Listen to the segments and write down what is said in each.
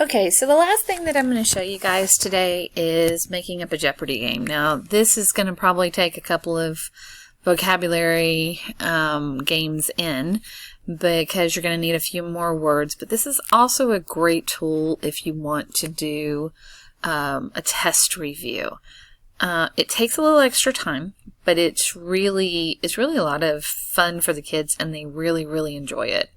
Okay, so the last thing that I'm going to show you guys today is making up a Jeopardy game. Now, this is going to probably take a couple of vocabulary games in because you're going to need a few more words, but this is also a great tool if you want to do a test review. It takes a little extra time, but it's really a lot of fun for the kids, and they really enjoy it.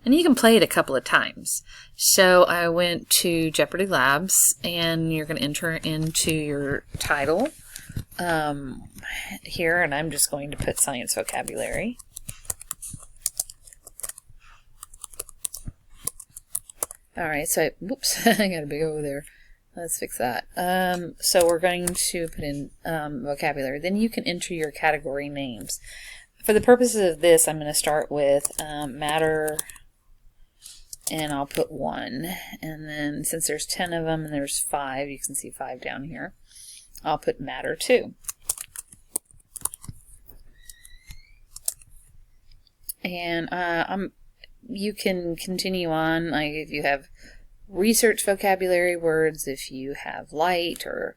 And you can play it a couple of times. So I went to Jeopardy Labs, and you're going to enter into your title here, and I'm just going to put science vocabulary. Alright, so whoops, I got a big O there. Let's fix that. So we're going to put in vocabulary. Then you can enter your category names. For the purposes of this, I'm going to start with matter, and I'll put 1. And then since there's 10 of them and there's 5, you can see 5 down here, I'll put matter 2. And you can continue on, like if you have research vocabulary words, if you have light or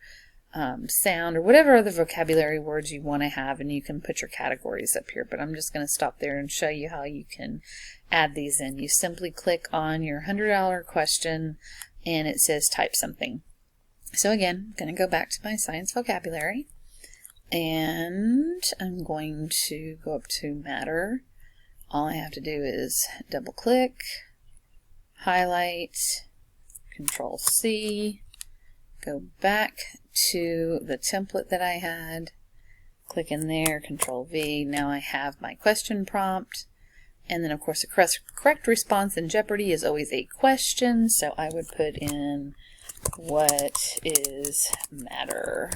sound or whatever other vocabulary words you want to have, and you can put your categories up here. But I'm just going to stop there and show you how you can add these in. You simply click on your $100 question and it says type something. So again, I'm going to go back to my science vocabulary, and I'm going to go up to matter. All I have to do is double click, highlight, Control C, go back to the template that I had, click in there, Control V. Now I have my question prompt, and then of course the correct response in Jeopardy is always a question, so I would put in what is matter.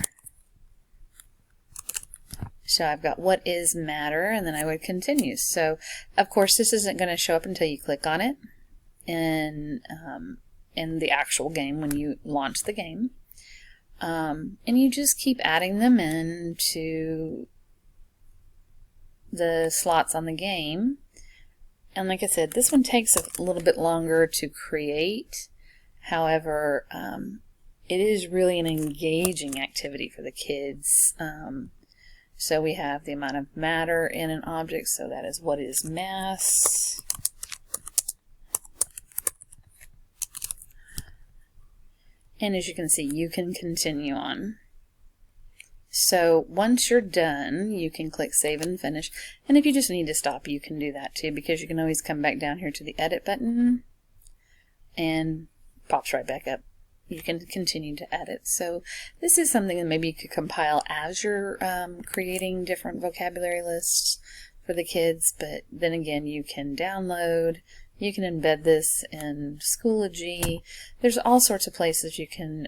So I've got what is matter, and then I would continue. So of course this isn't going to show up until you click on it in the actual game when you launch the game. And you just keep adding them into the slots on the game. And like I said, this one takes a little bit longer to create. However, it is really an engaging activity for the kids. So we have the amount of matter in an object, so that is what is mass. And as you can see, you can continue on. So once you're done, you can click Save and Finish. And if you just need to stop, you can do that too, because you can always come back down here to the Edit button and pops right back up. You can continue to edit. So this is something that maybe you could compile as you're creating different vocabulary lists for the kids, but then again, you can download. You can embed this in Schoology. There's all sorts of places you can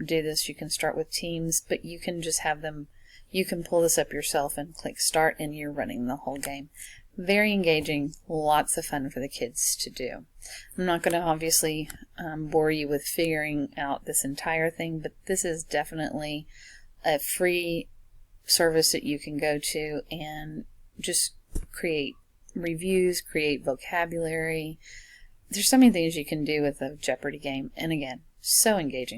do this. You can start with Teams, but you can just have them, you can pull this up yourself and click Start, and you're running the whole game. Very engaging, lots of fun for the kids to do. I'm not going to obviously bore you with figuring out this entire thing, but this is definitely a free service that you can go to and just create reviews, create vocabulary. There's so many things you can do with a Jeopardy game, and again, so engaging.